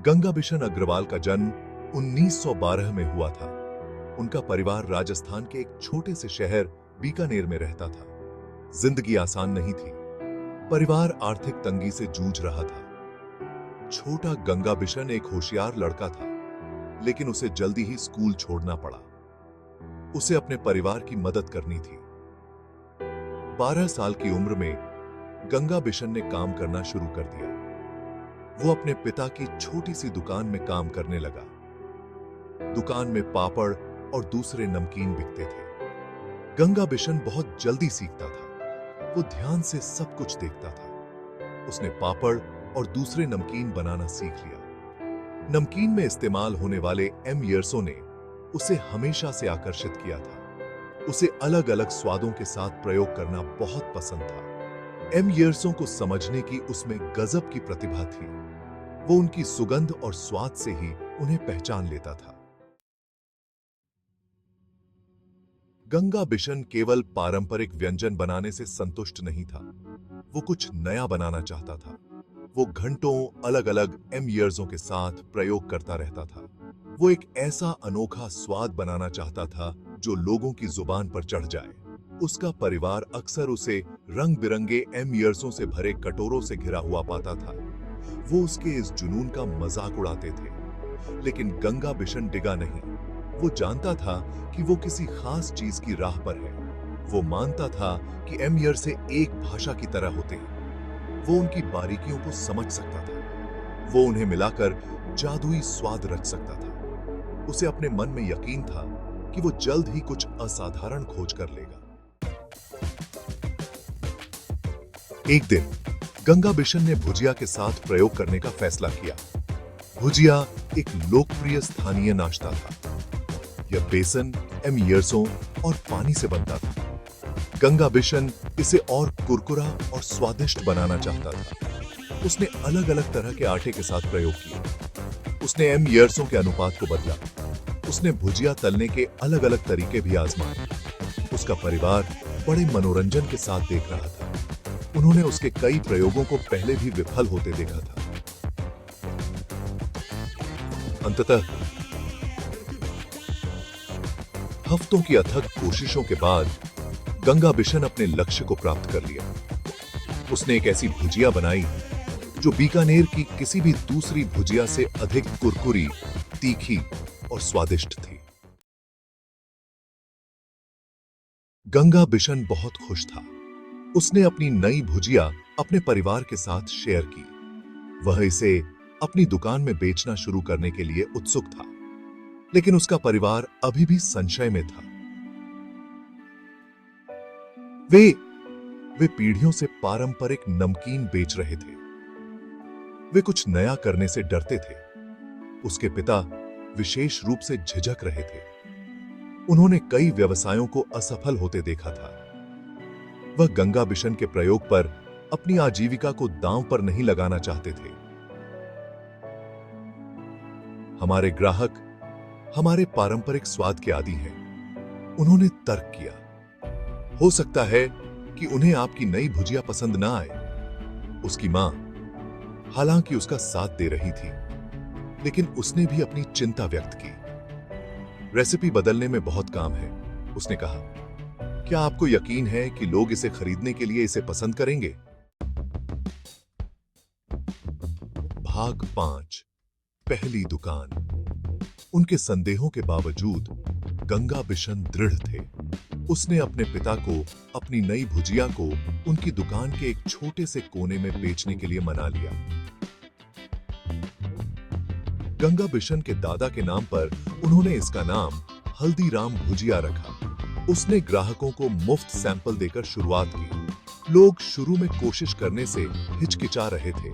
गंगा बिशन अग्रवाल का जन्म 1912 में हुआ था। उनका परिवार राजस्थान के एक छोटे से शहर बीकानेर में रहता था। जिंदगी आसान नहीं थी। परिवार आर्थिक तंगी से जूझ रहा था। छोटा गंगा बिशन एक होशियार लड़का था, लेकिन उसे जल्दी ही स्कूल छोड़ना पड़ा। उसे अपने परिवार की मदद करनी थी। 12 साल की उम्र में गंगा बिशन ने काम करना शुरू कर दिया। वो अपने पिता की छोटी सी दुकान में काम करने लगा। दुकान में पापड़ और दूसरे नमकीन बिकते थे। गंगा बिशन बहुत जल्दी सीखता था। वो ध्यान से सब कुछ देखता था। उसने पापड़ और दूसरे नमकीन बनाना सीख लिया। नमकीन में इस्तेमाल होने वाले एमयर्सों ने उसे हमेशा से आकर्षित किया था। उसे अलग अलग स्वादों के साथ प्रयोग करना बहुत पसंद था। एमयर्सों को समझने की उसमें गजब की प्रतिभा थी। वो उनकी सुगंध और स्वाद से ही उन्हें पहचान लेता था। गंगा बिशन केवल पारंपरिक व्यंजन बनाने से संतुष्ट नहीं था। वो कुछ नया बनाना चाहता था। वो घंटों अलग अलग एमयर्सों के साथ प्रयोग करता रहता था। वो एक ऐसा अनोखा स्वाद बनाना चाहता था जो लोगों की जुबान पर चढ़ जाए। उसका परिवार अक्सर उसे रंग बिरंगे एमयर्सों से भरे कटोरों से घिरा हुआ पाता था। वो उसके इस जुनून का मजाक उड़ाते थे, लेकिन गंगा बिशन डिगा नहीं। वो जानता था कि वो किसी खास चीज की राह पर है। वो मानता था कि एमयर से एक भाषा की तरह होते हैं। वो उनकी बारीकियों को समझ सकता था। वो उन्हें मिलाकर जादुई स्वाद रच सकता था। उसे अपने मन में यकीन था कि वो जल्द ही कुछ असाधारण खोज कर लेगा। एक दिन गंगा बिशन ने भुजिया के साथ प्रयोग करने का फैसला किया। भुजिया एक लोकप्रिय स्थानीय नाश्ता था। यह बेसन, एमयर्सों और पानी से बनता था। गंगा बिशन इसे और कुरकुरा और स्वादिष्ट बनाना चाहता था। उसने अलग अलग तरह के आटे के साथ प्रयोग किया। उसने एमयर्सों के अनुपात को बदला। उसने भुजिया तलने के अलग अलग तरीके भी आजमाए। उसका परिवार बड़े मनोरंजन के साथ देख रहा था। उन्होंने उसके कई प्रयोगों को पहले भी विफल होते देखा था। अंततः हफ्तों की अथक कोशिशों के बाद गंगा बिशन अपने लक्ष्य को प्राप्त कर लिया। उसने एक ऐसी भुजिया बनाई जो बीकानेर की किसी भी दूसरी भुजिया से अधिक कुरकुरी, तीखी और स्वादिष्ट थी। गंगा बिशन बहुत खुश था। उसने अपनी नई भुजिया अपने परिवार के साथ शेयर की। वह इसे अपनी दुकान में बेचना शुरू करने के लिए उत्सुक था, लेकिन उसका परिवार अभी भी संशय में था। वे पीढ़ियों से पारंपरिक नमकीन बेच रहे थे। वे कुछ नया करने से डरते थे। उसके पिता विशेष रूप से झिझक रहे थे। उन्होंने कई व्यवसायों को असफल होते देखा था। वह गंगा बिशन के प्रयोग पर अपनी आजीविका को दांव पर नहीं लगाना चाहते थे। हमारे ग्राहक हमारे पारंपरिक स्वाद के आदी हैं, उन्होंने तर्क किया। हो सकता है कि उन्हें आपकी नई भुजिया पसंद ना आए। उसकी मां, हालांकि उसका साथ दे रही थी, लेकिन उसने भी अपनी चिंता व्यक्त की। रेसिपी बदलने में बहुत काम है, उसने कहा। क्या आपको यकीन है कि लोग इसे खरीदने के लिए इसे पसंद करेंगे? भाग 5, पहली दुकान। उनके संदेहों के बावजूद गंगा बिशन दृढ़ थे। उसने अपने पिता को अपनी नई भुजिया को उनकी दुकान के एक छोटे से कोने में बेचने के लिए मना लिया। गंगा बिशन के दादा के नाम पर उन्होंने इसका नाम हल्दीराम भुजिया रखा। उसने ग्राहकों को मुफ्त सैंपल देकर शुरुआत की। लोग शुरू में कोशिश करने से हिचकिचा रहे थे,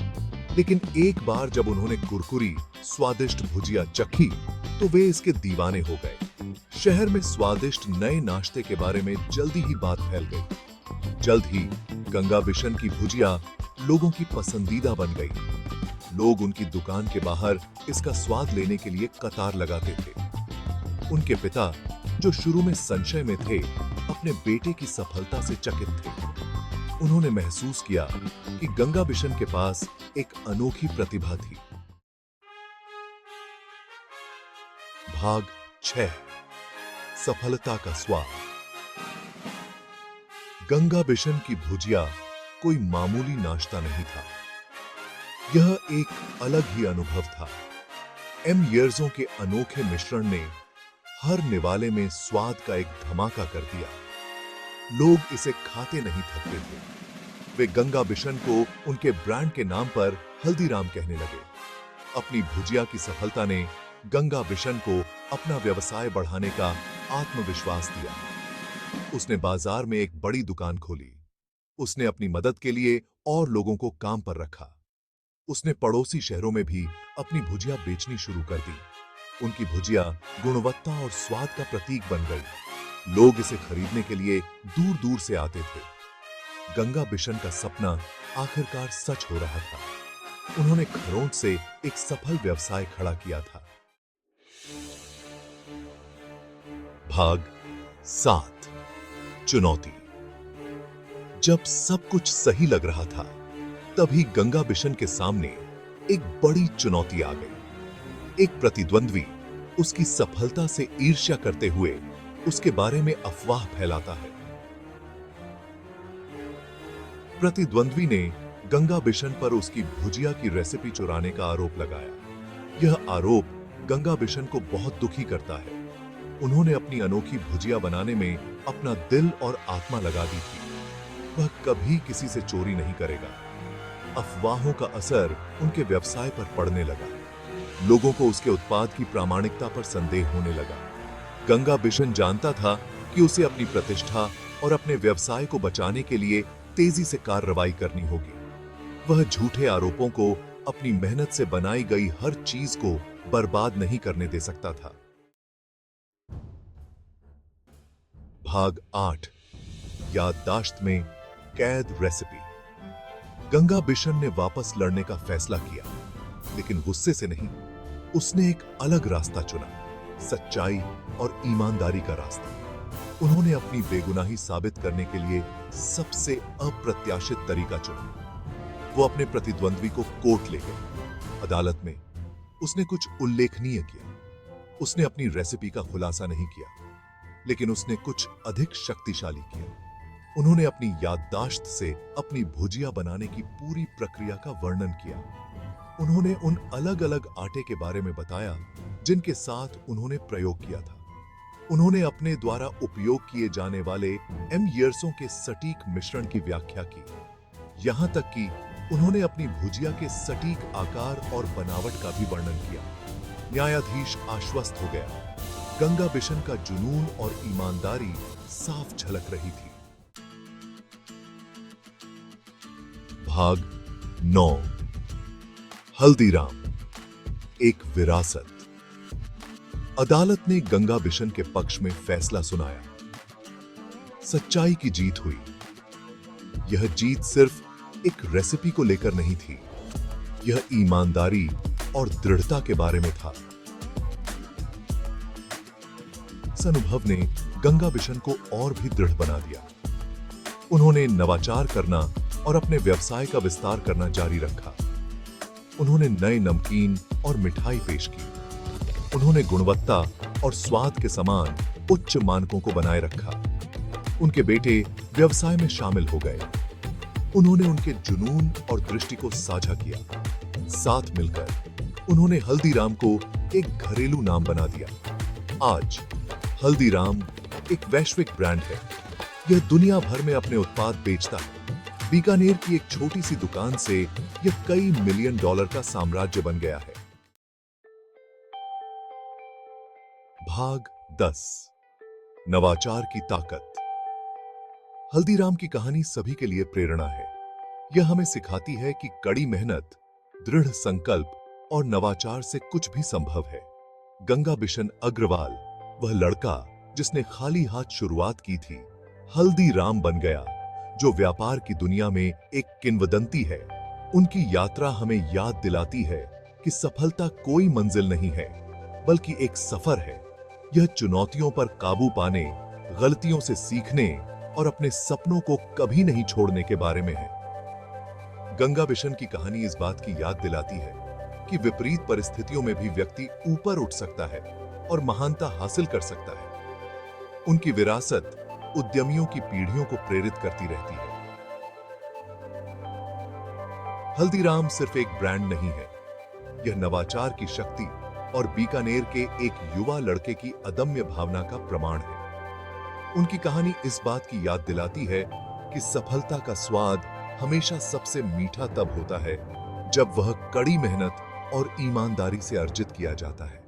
लेकिन एक बार जब उन्होंने कुरकुरी, स्वादिष्ट भुजिया चखी, तो वे इसके दीवाने हो गए। शहर में स्वादिष्ट नए नाश्ते के बारे में जल्दी ही बात फैल गई। जल्द ही गंगा बिशन की भुजिया लोगों की पसंदीदा बन गई। लोग उनकी दुकान के बाहर इसका स्वाद लेने के लिए कतार लगाते थे। उनके पिता, जो शुरू में संशय में थे, अपने बेटे की सफलता से चकित थे। उन्होंने महसूस किया कि गंगा बिशन के पास एक अनोखी प्रतिभा थी। भाग 6 सफलता का स्वाद। गंगा बिशन की भुजिया कोई मामूली नाश्ता नहीं था, यह एक अलग ही अनुभव था। एम ईयर्सों के अनोखे मिश्रण ने हर निवाले में स्वाद का एक धमाका कर दिया। लोग इसे खाते नहीं थकते थे। वे गंगा बिशन को उनके ब्रांड के नाम पर हल्दीराम कहने लगे। अपनी भुजिया की सफलता ने गंगा बिशन को अपना व्यवसाय बढ़ाने का आत्मविश्वास दिया। उसने बाजार में एक बड़ी दुकान खोली। उसने अपनी मदद के लिए और लोगों को काम पर रखा। उसने पड़ोसी शहरों में भी अपनी भुजिया बेचनी शुरू कर दी। उनकी भुजिया गुणवत्ता और स्वाद का प्रतीक बन गई। लोग इसे खरीदने के लिए दूर दूर से आते थे। गंगा बिशन का सपना आखिरकार सच हो रहा था। उन्होंने खरोंच से एक सफल व्यवसाय खड़ा किया था। भाग 7 चुनौती। जब सब कुछ सही लग रहा था, तभी गंगा बिशन के सामने एक बड़ी चुनौती आ गई। एक प्रतिद्वंद्वी उसकी सफलता से ईर्ष्या करते हुए उसके बारे में अफवाह फैलाता है। प्रतिद्वंद्वी ने गंगा बिशन पर उसकी भुजिया की रेसिपी चुराने का आरोप लगाया। यह आरोप गंगा बिशन को बहुत दुखी करता है। उन्होंने अपनी अनोखी भुजिया बनाने में अपना दिल और आत्मा लगा दी थी। वह कभी किसी से चोरी नहीं करेगा। अफवाहों का असर उनके व्यवसाय पर पड़ने लगा। लोगों को उसके उत्पाद की प्रामाणिकता पर संदेह होने लगा। गंगा बिशन जानता था कि उसे अपनी प्रतिष्ठा और अपने व्यवसाय को बचाने के लिए तेजी से कार्रवाई करनी होगी। वह झूठे आरोपों को अपनी मेहनत से बनाई गई हर चीज को बर्बाद नहीं करने दे सकता था। भाग 8 याददाश्त में कैद रेसिपी। गंगा बिशन ने वापस लड़ने का फैसला किया, लेकिन गुस्से से नहीं। उसने एक अलग रास्ता चुना, सच्चाई और ईमानदारी का रास्ता। उन्होंने अपनी बेगुनाही साबित करने के लिए सबसे अप्रत्याशित तरीका चुना। वो अपने प्रतिद्वंद्वी को कोर्ट ले गए। अदालत में उसने कुछ उल्लेखनीय किया। उसने अपनी रेसिपी का खुलासा नहीं किया, लेकिन उसने कुछ अधिक शक्तिशाली किया। उन्होंने अपनी याददाश्त से अपनी भुजिया बनाने की पूरी प्रक्रिया का वर्णन किया। उन्होंने उन अलग अलग आटे के बारे में बताया जिनके साथ उन्होंने प्रयोग किया था। उन्होंने अपने द्वारा उपयोग किए जाने वाले एम ईयर्सों के सटीक मिश्रण की व्याख्या की। यहां तक कि उन्होंने अपनी भुजिया के सटीक आकार और बनावट का भी वर्णन किया। न्यायाधीश आश्वस्त हो गया। गंगा बिशन का जुनून और ईमानदारी साफ झलक रही थी। भाग 9 हल्दीराम, एक विरासत। अदालत ने गंगा बिशन के पक्ष में फैसला सुनाया। सच्चाई की जीत हुई। यह जीत सिर्फ एक रेसिपी को लेकर नहीं थी, यह ईमानदारी और दृढ़ता के बारे में था। इस अनुभव ने गंगा बिशन को और भी दृढ़ बना दिया। उन्होंने नवाचार करना और अपने व्यवसाय का विस्तार करना जारी रखा। उन्होंने नए नमकीन और मिठाई पेश की। उन्होंने गुणवत्ता और स्वाद के समान उच्च मानकों को बनाए रखा। उनके बेटे व्यवसाय में शामिल हो गए। उन्होंने उनके जुनून और दृष्टि को साझा किया। साथ मिलकर उन्होंने हल्दीराम को एक घरेलू नाम बना दिया। आज हल्दीराम एक वैश्विक ब्रांड है। यह दुनिया भर में अपने उत्पाद बेचता है। बीकानेर की एक छोटी सी दुकान से यह कई मिलियन डॉलर का साम्राज्य बन गया है। भाग 10 नवाचार की ताकत। हल्दीराम की कहानी सभी के लिए प्रेरणा है। यह हमें सिखाती है कि कड़ी मेहनत, दृढ़ संकल्प और नवाचार से कुछ भी संभव है। गंगा बिशन अग्रवाल, वह लड़का जिसने खाली हाथ शुरुआत की थी, हल्दीराम बन गया, जो व्यापार की दुनिया में एक किंवदंती है। उनकी यात्रा हमें याद दिलाती है कि सफलता कोई मंजिल नहीं है, बल्कि एक सफर है। यह चुनौतियों पर काबू पाने, गलतियों से सीखने और अपने सपनों को कभी नहीं छोड़ने के बारे में है। गंगा बिशन की कहानी इस बात की याद दिलाती है कि विपरीत परिस्थितियों में भी व्यक्ति ऊपर उठ सकता है। और महानता हासिल कर सकता है। उनकी विरासत उद्यमियों की पीढ़ियों को प्रेरित करती रहती है। हल्दीराम सिर्फ एक ब्रांड नहीं है, यह नवाचार की शक्ति और बीकानेर के एक युवा लड़के की अदम्य भावना का प्रमाण है। उनकी कहानी इस बात की याद दिलाती है कि सफलता का स्वाद हमेशा सबसे मीठा तब होता है जब वह कड़ी मेहनत और ईमानदारी से अर्जित किया जाता है।